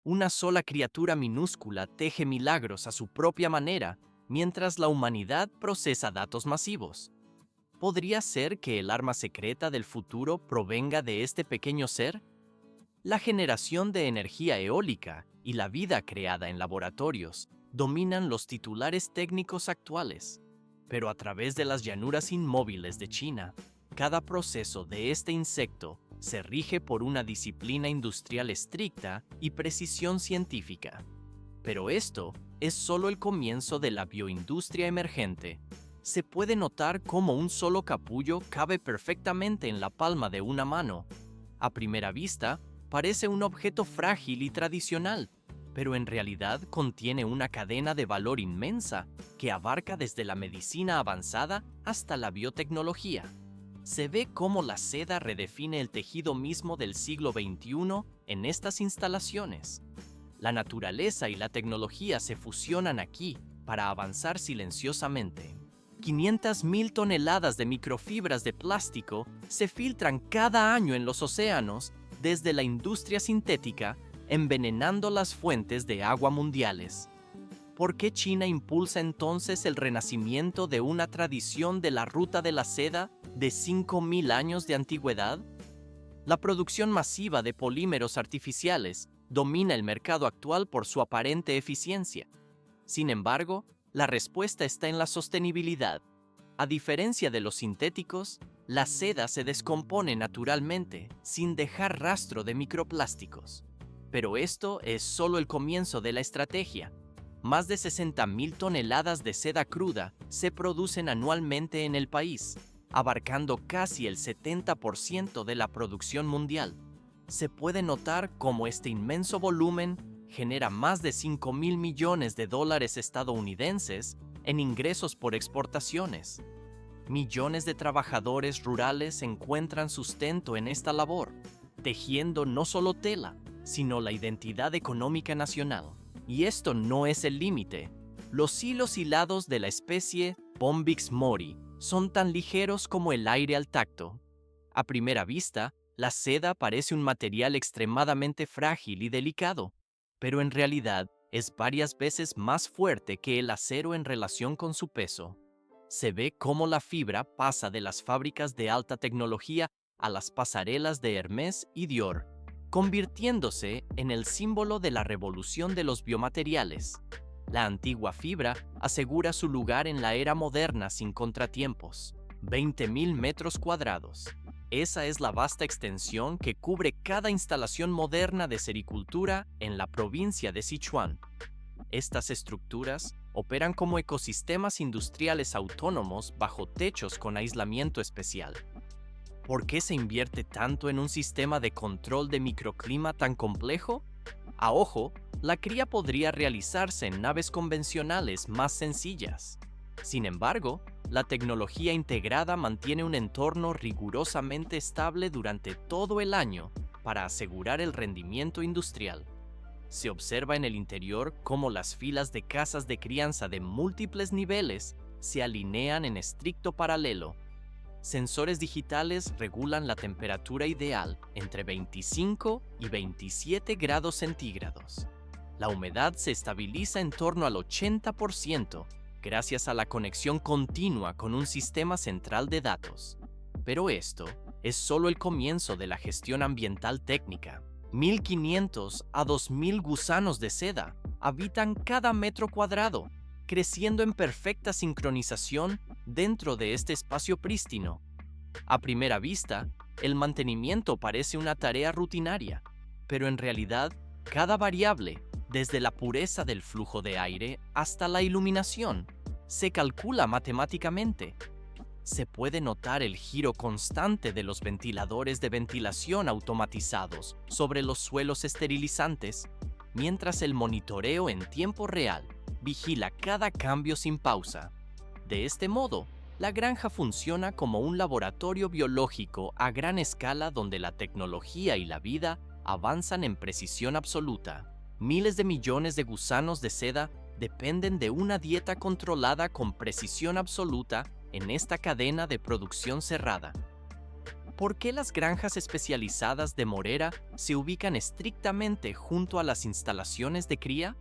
Una sola criatura minúscula teje milagros a su propia manera, mientras la humanidad procesa datos masivos. ¿Podría ser que el arma secreta del futuro provenga de este pequeño ser? La generación de energía eólica y la vida creada en laboratorios dominan los titulares técnicos actuales, pero a través de las llanuras inmóviles de China, cada proceso de este insecto se rige por una disciplina industrial estricta y precisión científica. Pero esto es solo el comienzo de la bioindustria emergente. Se puede notar cómo un solo capullo cabe perfectamente en la palma de una mano. A primera vista, parece un objeto frágil y tradicional, pero en realidad contiene una cadena de valor inmensa que abarca desde la medicina avanzada hasta la biotecnología. Se ve cómo la seda redefine el tejido mismo del siglo XXI en estas instalaciones. La naturaleza y la tecnología se fusionan aquí para avanzar silenciosamente. 500.000 toneladas de microfibras de plástico se filtran cada año en los océanos desde la industria sintética, envenenando las fuentes de agua mundiales. ¿Por qué China impulsa entonces el renacimiento de una tradición de la ruta de la seda de 5.000 años de antigüedad? La producción masiva de polímeros artificiales domina el mercado actual por su aparente eficiencia. Sin embargo, la respuesta está en la sostenibilidad. A diferencia de los sintéticos, la seda se descompone naturalmente, sin dejar rastro de microplásticos. Pero esto es solo el comienzo de la estrategia. Más de 60.000 toneladas de seda cruda se producen anualmente en el país, abarcando casi el 70% de la producción mundial. Se puede notar cómo este inmenso volumen genera más de 5.000 millones de dólares estadounidenses en ingresos por exportaciones. Millones de trabajadores rurales encuentran sustento en esta labor, tejiendo no solo tela, sino la identidad económica nacional. Y esto no es el límite. Los hilos hilados de la especie Bombyx mori son tan ligeros como el aire al tacto. A primera vista, la seda parece un material extremadamente frágil y delicado, pero en realidad es varias veces más fuerte que el acero en relación con su peso. Se ve cómo la fibra pasa de las fábricas de alta tecnología a las pasarelas de Hermès y Dior, convirtiéndose en el símbolo de la revolución de los biomateriales. La antigua fibra asegura su lugar en la era moderna sin contratiempos. 20.000 metros cuadrados. Esa es la vasta extensión que cubre cada instalación moderna de sericultura en la provincia de Sichuan. Estas estructuras operan como ecosistemas industriales autónomos bajo techos con aislamiento especial. ¿Por qué se invierte tanto en un sistema de control de microclima tan complejo? A ojo, la cría podría realizarse en naves convencionales más sencillas. Sin embargo, la tecnología integrada mantiene un entorno rigurosamente estable durante todo el año para asegurar el rendimiento industrial. Se observa en el interior cómo las filas de casas de crianza de múltiples niveles se alinean en estricto paralelo. Sensores digitales regulan la temperatura ideal entre 25 y 27 grados centígrados. La humedad se estabiliza en torno al 80% gracias a la conexión continua con un sistema central de datos. Pero esto es solo el comienzo de la gestión ambiental técnica. 1.500 a 2.000 gusanos de seda habitan cada metro cuadrado, creciendo en perfecta sincronización dentro de este espacio prístino. A primera vista, el mantenimiento parece una tarea rutinaria, pero en realidad, cada variable, desde la pureza del flujo de aire hasta la iluminación, se calcula matemáticamente. Se puede notar el giro constante de los ventiladores de ventilación automatizados sobre los suelos esterilizantes, mientras el monitoreo en tiempo real vigila cada cambio sin pausa. De este modo, la granja funciona como un laboratorio biológico a gran escala donde la tecnología y la vida avanzan en precisión absoluta. Miles de millones de gusanos de seda dependen de una dieta controlada con precisión absoluta en esta cadena de producción cerrada. ¿Por qué las granjas especializadas de Morera se ubican estrictamente junto a las instalaciones de cría?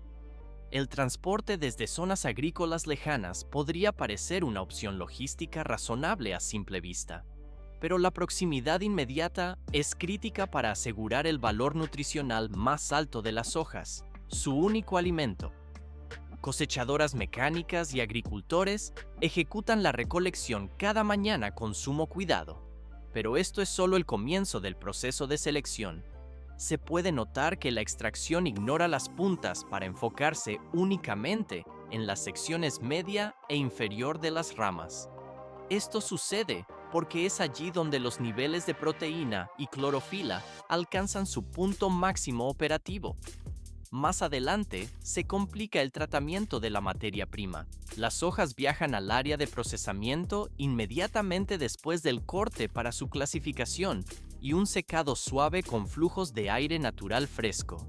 El transporte desde zonas agrícolas lejanas podría parecer una opción logística razonable a simple vista, pero la proximidad inmediata es crítica para asegurar el valor nutricional más alto de las hojas, su único alimento. Cosechadoras mecánicas y agricultores ejecutan la recolección cada mañana con sumo cuidado, pero esto es solo el comienzo del proceso de selección. Se puede notar que la extracción ignora las puntas para enfocarse únicamente en las secciones media e inferior de las ramas. Esto sucede porque es allí donde los niveles de proteína y clorofila alcanzan su punto máximo operativo. Más adelante, se complica el tratamiento de la materia prima. Las hojas viajan al área de procesamiento inmediatamente después del corte para su clasificación y un secado suave con flujos de aire natural fresco.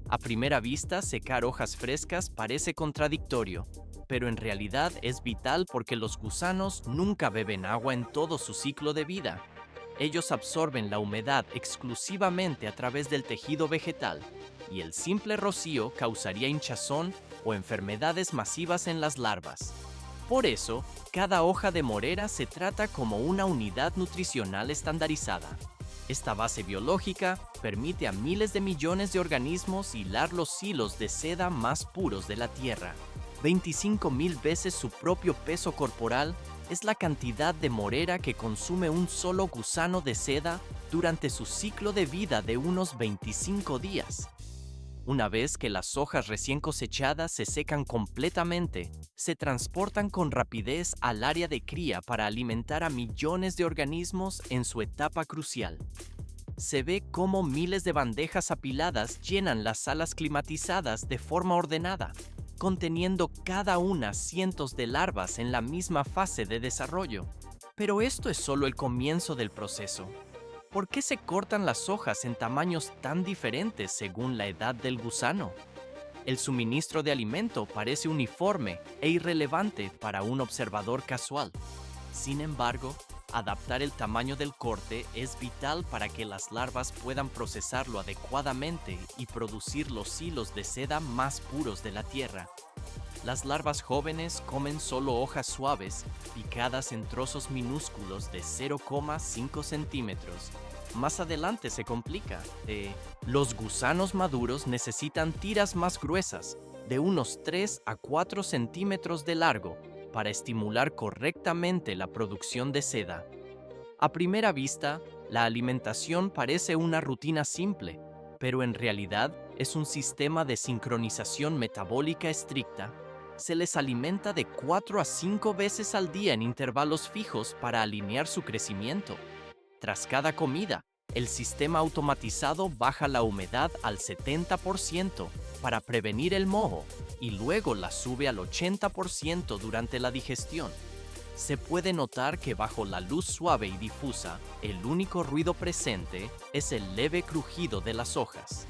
A primera vista, secar hojas frescas parece contradictorio, pero en realidad es vital porque los gusanos nunca beben agua en todo su ciclo de vida. Ellos absorben la humedad exclusivamente a través del tejido vegetal, y el simple rocío causaría hinchazón o enfermedades masivas en las larvas. Por eso, cada hoja de morera se trata como una unidad nutricional estandarizada. Esta base biológica permite a miles de millones de organismos hilar los hilos de seda más puros de la tierra. 25,000 veces su propio peso corporal es la cantidad de morera que consume un solo gusano de seda durante su ciclo de vida de unos 25 días. Una vez que las hojas recién cosechadas se secan completamente, se transportan con rapidez al área de cría para alimentar a millones de organismos en su etapa crucial. Se ve cómo miles de bandejas apiladas llenan las salas climatizadas de forma ordenada, conteniendo cada una cientos de larvas en la misma fase de desarrollo. Pero esto es solo el comienzo del proceso. ¿Por qué se cortan las hojas en tamaños tan diferentes según la edad del gusano? El suministro de alimento parece uniforme e irrelevante para un observador casual. Sin embargo, adaptar el tamaño del corte es vital para que las larvas puedan procesarlo adecuadamente y producir los hilos de seda más puros de la tierra. Las larvas jóvenes comen solo hojas suaves, picadas en trozos minúsculos de 0,5 centímetros. Más adelante se complica. Los gusanos maduros necesitan tiras más gruesas, de unos 3 a 4 centímetros de largo, para estimular correctamente la producción de seda. A primera vista, la alimentación parece una rutina simple, pero en realidad es un sistema de sincronización metabólica estricta. Se les alimenta de 4 a 5 veces al día en intervalos fijos para alinear su crecimiento. Tras cada comida, el sistema automatizado baja la humedad al 70% para prevenir el moho y luego la sube al 80% durante la digestión. Se puede notar que bajo la luz suave y difusa, el único ruido presente es el leve crujido de las hojas.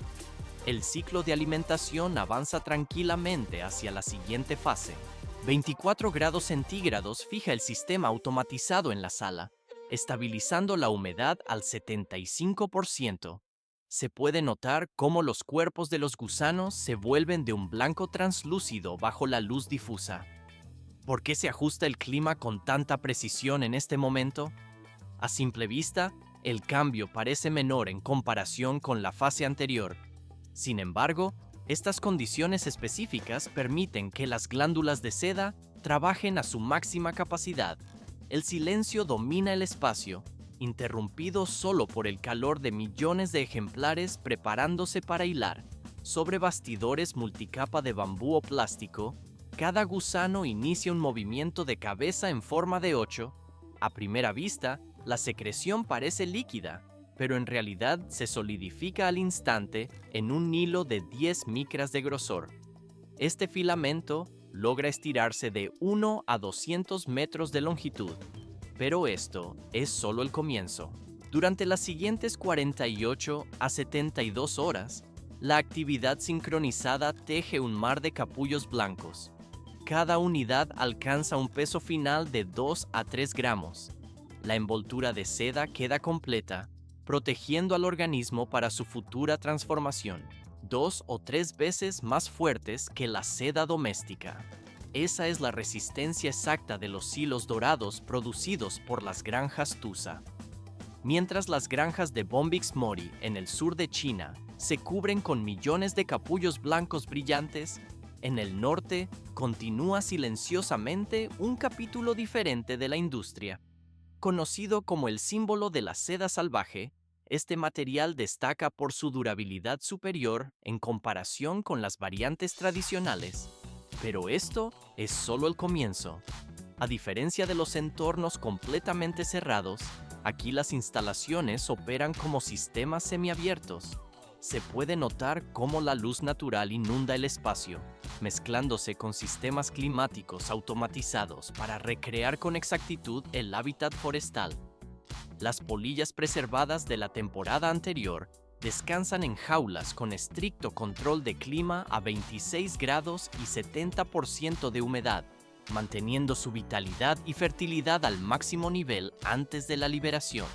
El ciclo de alimentación avanza tranquilamente hacia la siguiente fase. 24 grados centígrados fija el sistema automatizado en la sala, estabilizando la humedad al 75%. Se puede notar cómo los cuerpos de los gusanos se vuelven de un blanco translúcido bajo la luz difusa. ¿Por qué se ajusta el clima con tanta precisión en este momento? A simple vista, el cambio parece menor en comparación con la fase anterior. Sin embargo, estas condiciones específicas permiten que las glándulas de seda trabajen a su máxima capacidad. El silencio domina el espacio, interrumpido solo por el calor de millones de ejemplares preparándose para hilar. Sobre bastidores multicapa de bambú o plástico, cada gusano inicia un movimiento de cabeza en forma de 8. A primera vista, la secreción parece líquida, pero en realidad se solidifica al instante en un hilo de 10 micras de grosor. Este filamento logra estirarse de 1 a 200 metros de longitud, pero esto es solo el comienzo. Durante las siguientes 48 a 72 horas, la actividad sincronizada teje un mar de capullos blancos. Cada unidad alcanza un peso final de 2 a 3 gramos. la envoltura de seda queda completa, protegiendo al organismo para su futura transformación, 2 o 3 veces más fuertes que la seda doméstica. Esa es la resistencia exacta de los hilos dorados producidos por las granjas Tusa. Mientras las granjas de Bombix Mori en el sur de China se cubren con millones de capullos blancos brillantes, en el norte continúa silenciosamente un capítulo diferente de la industria. Conocido como el símbolo de la seda salvaje, este material destaca por su durabilidad superior en comparación con las variantes tradicionales. Pero esto es solo el comienzo. A diferencia de los entornos completamente cerrados, aquí las instalaciones operan como sistemas semiabiertos. Se puede notar cómo la luz natural inunda el espacio, mezclándose con sistemas climáticos automatizados para recrear con exactitud el hábitat forestal. Las polillas preservadas de la temporada anterior descansan en jaulas con estricto control de clima a 26 grados y 70% de humedad, manteniendo su vitalidad y fertilidad al máximo nivel antes de la liberación.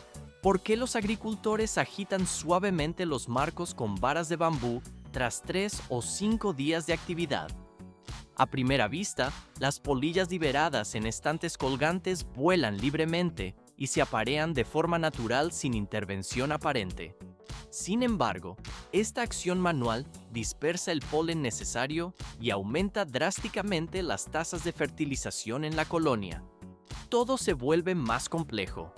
¿Por qué los agricultores agitan suavemente los marcos con varas de bambú tras 3 o 5 días de actividad? A primera vista, las polillas liberadas en estantes colgantes vuelan libremente y se aparean de forma natural sin intervención aparente. Sin embargo, esta acción manual dispersa el polen necesario y aumenta drásticamente las tasas de fertilización en la colonia. Todo se vuelve más complejo.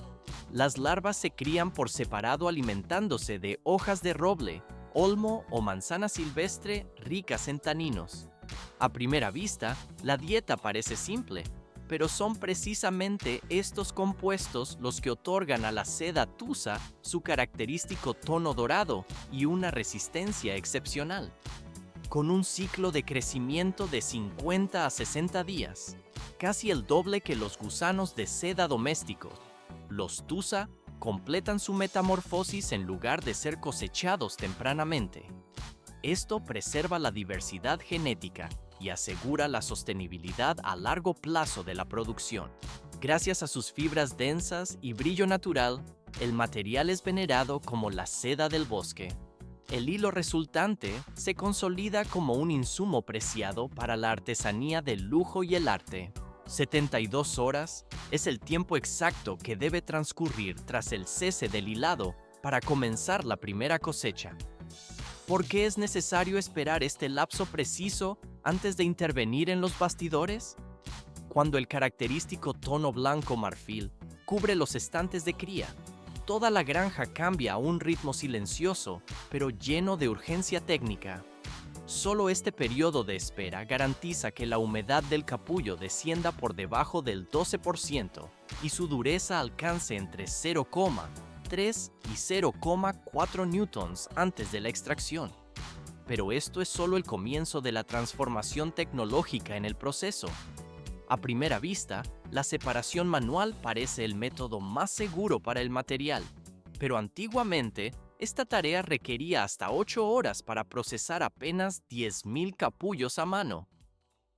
Las larvas se crían por separado alimentándose de hojas de roble, olmo o manzana silvestre ricas en taninos. A primera vista, la dieta parece simple, pero son precisamente estos compuestos los que otorgan a la seda Tusa su característico tono dorado y una resistencia excepcional. Con un ciclo de crecimiento de 50 a 60 días, casi el doble que los gusanos de seda domésticos, los Tusa completan su metamorfosis en lugar de ser cosechados tempranamente. Esto preserva la diversidad genética y asegura la sostenibilidad a largo plazo de la producción. Gracias a sus fibras densas y brillo natural, el material es venerado como la seda del bosque. El hilo resultante se consolida como un insumo preciado para la artesanía del lujo y el arte. 72 horas es el tiempo exacto que debe transcurrir tras el cese del hilado para comenzar la primera cosecha. ¿Por qué es necesario esperar este lapso preciso antes de intervenir en los bastidores? Cuando el característico tono blanco marfil cubre los estantes de cría, toda la granja cambia a un ritmo silencioso, pero lleno de urgencia técnica. Solo este periodo de espera garantiza que la humedad del capullo descienda por debajo del 12% y su dureza alcance entre 0,3 y 0,4 newtons antes de la extracción. Pero esto es solo el comienzo de la transformación tecnológica en el proceso. A primera vista, la separación manual parece el método más seguro para el material, pero antiguamente, esta tarea requería hasta 8 horas para procesar apenas 10.000 capullos a mano.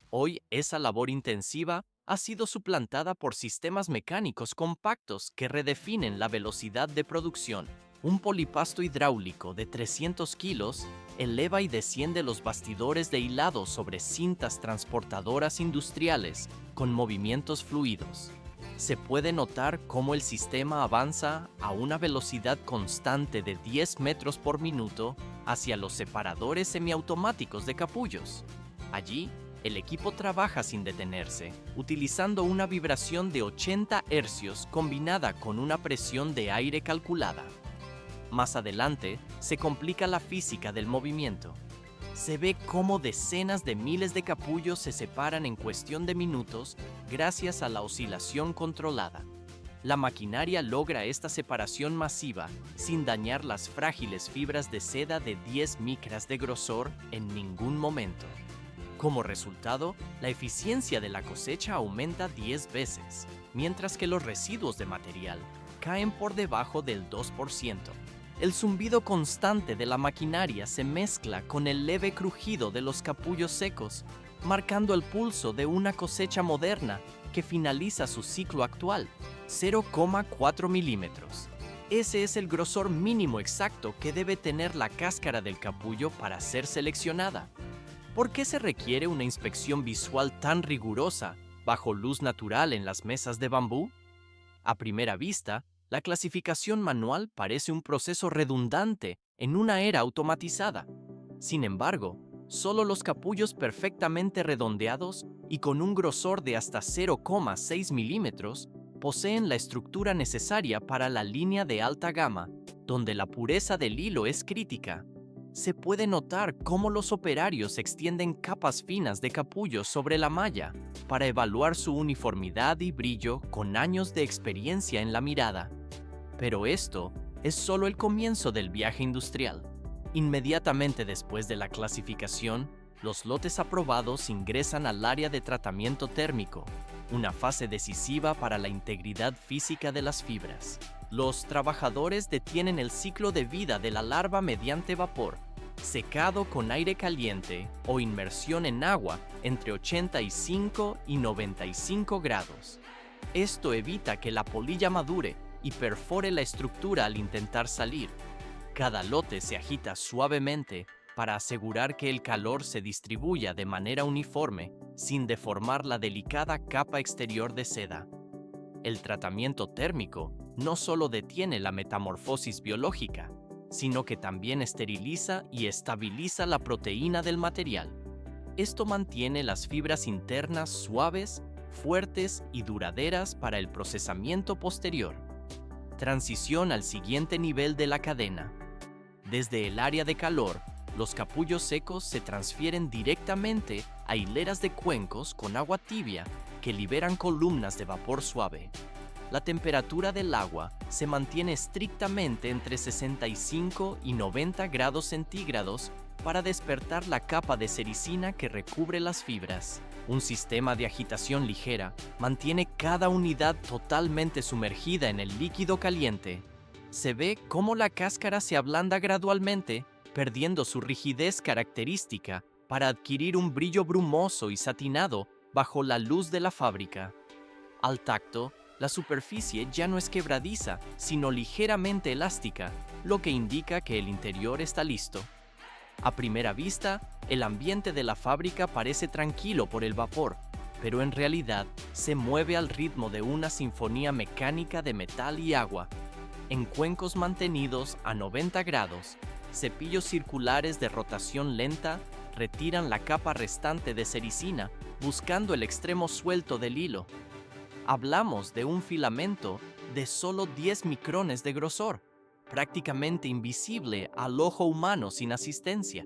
Hoy, esa labor intensiva ha sido suplantada por sistemas mecánicos compactos que redefinen la velocidad de producción. Un polipasto hidráulico de 300 kilos eleva y desciende los bastidores de hilado sobre cintas transportadoras industriales con movimientos fluidos. Se puede notar cómo el sistema avanza a una velocidad constante de 10 metros por minuto hacia los separadores semiautomáticos de capullos. Allí, el equipo trabaja sin detenerse, utilizando una vibración de 80 hercios combinada con una presión de aire calculada. Más adelante, se complica la física del movimiento. Se ve cómo decenas de miles de capullos se separan en cuestión de minutos gracias a la oscilación controlada. La maquinaria logra esta separación masiva sin dañar las frágiles fibras de seda de 10 micras de grosor en ningún momento. Como resultado, la eficiencia de la cosecha aumenta 10 veces, mientras que los residuos de material caen por debajo del 2%. El zumbido constante de la maquinaria se mezcla con el leve crujido de los capullos secos, marcando el pulso de una cosecha moderna que finaliza su ciclo actual, 0,4 milímetros. Ese es el grosor mínimo exacto que debe tener la cáscara del capullo para ser seleccionada. ¿Por qué se requiere una inspección visual tan rigurosa bajo luz natural en las mesas de bambú? A primera vista, la clasificación manual parece un proceso redundante en una era automatizada. Sin embargo, solo los capullos perfectamente redondeados y con un grosor de hasta 0,6 milímetros poseen la estructura necesaria para la línea de alta gama, donde la pureza del hilo es crítica. Se puede notar cómo los operarios extienden capas finas de capullos sobre la malla para evaluar su uniformidad y brillo con años de experiencia en la mirada. Pero esto es solo el comienzo del viaje industrial. Inmediatamente después de la clasificación, los lotes aprobados ingresan al área de tratamiento térmico, una fase decisiva para la integridad física de las fibras. Los trabajadores detienen el ciclo de vida de la larva mediante vapor, secado con aire caliente o inmersión en agua entre 85 y 95 grados. Esto evita que la polilla madure y perfore la estructura al intentar salir. Cada lote se agita suavemente para asegurar que el calor se distribuya de manera uniforme sin deformar la delicada capa exterior de seda. El tratamiento térmico no solo detiene la metamorfosis biológica, sino que también esteriliza y estabiliza la proteína del material. Esto mantiene las fibras internas suaves, fuertes y duraderas para el procesamiento posterior. Transición al siguiente nivel de la cadena. Desde el área de calor, los capullos secos se transfieren directamente a hileras de cuencos con agua tibia que liberan columnas de vapor suave. La temperatura del agua se mantiene estrictamente entre 65 y 90 grados centígrados para despertar la capa de sericina que recubre las fibras. Un sistema de agitación ligera mantiene cada unidad totalmente sumergida en el líquido caliente. Se ve cómo la cáscara se ablanda gradualmente, perdiendo su rigidez característica para adquirir un brillo brumoso y satinado bajo la luz de la fábrica. Al tacto, la superficie ya no es quebradiza, sino ligeramente elástica, lo que indica que el interior está listo. A primera vista, el ambiente de la fábrica parece tranquilo por el vapor, pero en realidad se mueve al ritmo de una sinfonía mecánica de metal y agua. En cuencos mantenidos a 90 grados, cepillos circulares de rotación lenta retiran la capa restante de sericina, buscando el extremo suelto del hilo. Hablamos de un filamento de solo 10 micrones de grosor, prácticamente invisible al ojo humano sin asistencia.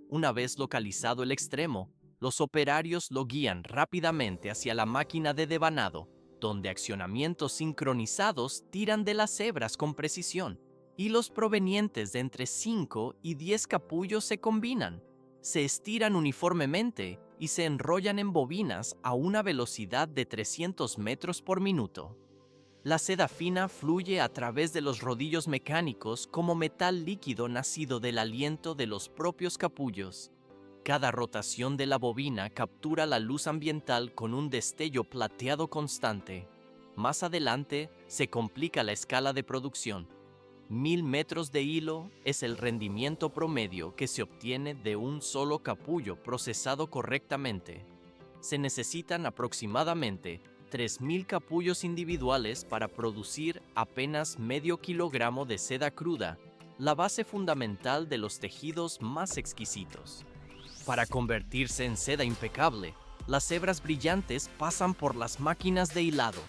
Una vez localizado el extremo, los operarios lo guían rápidamente hacia la máquina de devanado, donde accionamientos sincronizados tiran de las hebras con precisión. Hilos provenientes de entre 5 y 10 capullos se combinan, se estiran uniformemente y se enrollan en bobinas a una velocidad de 300 metros por minuto. La seda fina fluye a través de los rodillos mecánicos como metal líquido nacido del aliento de los propios capullos. Cada rotación de la bobina captura la luz ambiental con un destello plateado constante. Más adelante se complica la escala de producción. 1000 metros de hilo es el rendimiento promedio que se obtiene de un solo capullo procesado correctamente. Se necesitan aproximadamente 3000 capullos individuales para producir apenas medio kilogramo de seda cruda, la base fundamental de los tejidos más exquisitos. Para convertirse en seda impecable, las hebras brillantes pasan por las máquinas de hilado,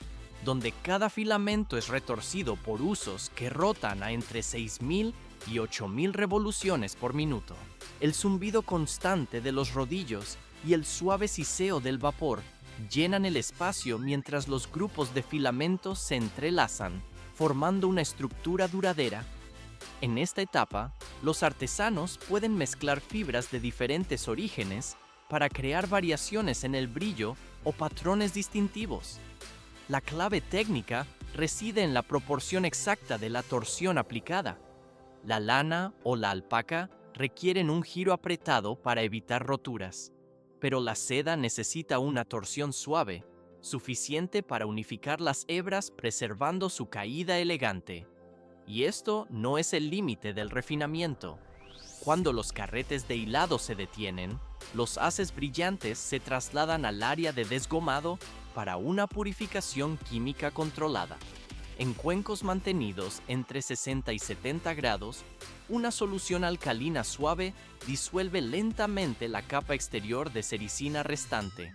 donde cada filamento es retorcido por usos que rotan a entre 6000 y 8000 revoluciones por minuto. El zumbido constante de los rodillos y el suave siseo del vapor llenan el espacio mientras los grupos de filamentos se entrelazan, formando una estructura duradera. En esta etapa, los artesanos pueden mezclar fibras de diferentes orígenes para crear variaciones en el brillo o patrones distintivos. La clave técnica reside en la proporción exacta de la torsión aplicada. La lana o la alpaca requieren un giro apretado para evitar roturas, pero la seda necesita una torsión suave, suficiente para unificar las hebras preservando su caída elegante. Y esto no es el límite del refinamiento. Cuando los carretes de hilado se detienen, los haces brillantes se trasladan al área de desgomado para una purificación química controlada. En cuencos mantenidos entre 60 y 70 grados, una solución alcalina suave disuelve lentamente la capa exterior de sericina restante.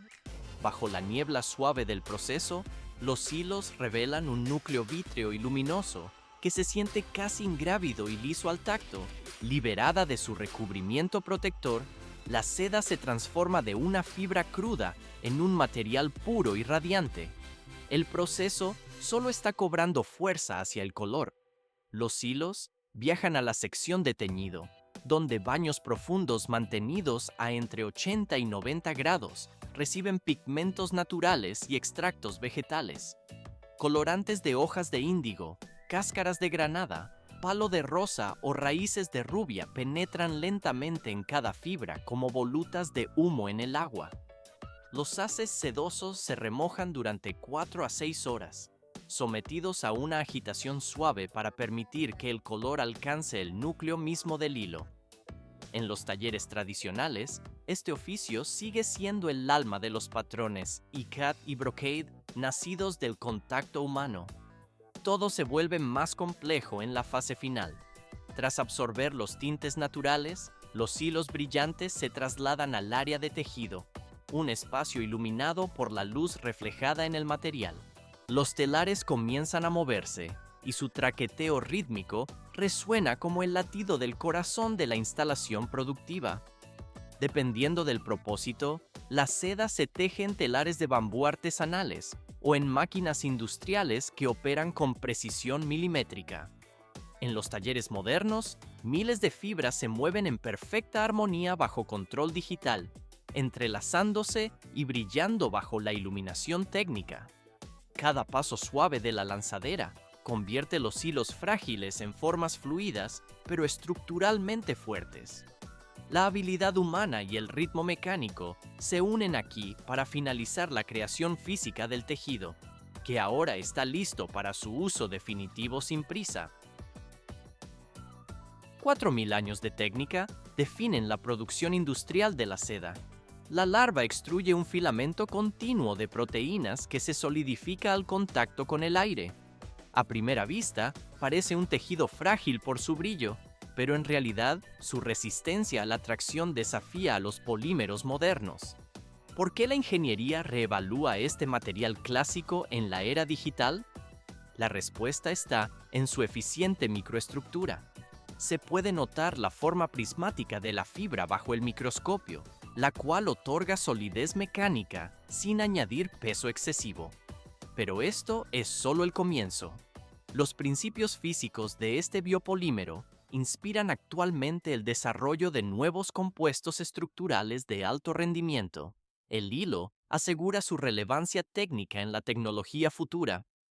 Bajo la niebla suave del proceso, los hilos revelan un núcleo vítreo y luminoso que se siente casi ingrávido y liso al tacto. Liberada de su recubrimiento protector, la seda se transforma de una fibra cruda en un material puro y radiante. El proceso solo está cobrando fuerza hacia el color. Los hilos viajan a la sección de teñido, donde baños profundos mantenidos a entre 80 y 90 grados reciben pigmentos naturales y extractos vegetales. Colorantes de hojas de índigo, cáscaras de granada, palo de rosa o raíces de rubia penetran lentamente en cada fibra como volutas de humo en el agua. Los haces sedosos se remojan durante 4 a 6 horas, sometidos a una agitación suave para permitir que el color alcance el núcleo mismo del hilo. En los talleres tradicionales, este oficio sigue siendo el alma de los patrones ikat y brocade nacidos del contacto humano. Todo se vuelve más complejo en la fase final. Tras absorber los tintes naturales, los hilos brillantes se trasladan al área de tejido, un espacio iluminado por la luz reflejada en el material. Los telares comienzan a moverse, y su traqueteo rítmico resuena como el latido del corazón de la instalación productiva. Dependiendo del propósito, la seda se teje en telares de bambú artesanales o en máquinas industriales que operan con precisión milimétrica. En los talleres modernos, miles de fibras se mueven en perfecta armonía bajo control digital, entrelazándose y brillando bajo la iluminación técnica. Cada paso suave de la lanzadera convierte los hilos frágiles en formas fluidas, pero estructuralmente fuertes. La habilidad humana y el ritmo mecánico se unen aquí para finalizar la creación física del tejido, que ahora está listo para su uso definitivo sin prisa. 4.000 años de técnica definen la producción industrial de la seda. La larva extruye un filamento continuo de proteínas que se solidifica al contacto con el aire. A primera vista, parece un tejido frágil por su brillo, pero en realidad su resistencia a la tracción desafía a los polímeros modernos. ¿Por qué la ingeniería reevalúa este material clásico en la era digital? La respuesta está en su eficiente microestructura. Se puede notar la forma prismática de la fibra bajo el microscopio, la cual otorga solidez mecánica sin añadir peso excesivo. Pero esto es solo el comienzo. Los principios físicos de este biopolímero inspiran actualmente el desarrollo de nuevos compuestos estructurales de alto rendimiento. El hilo asegura su relevancia técnica en la tecnología futura,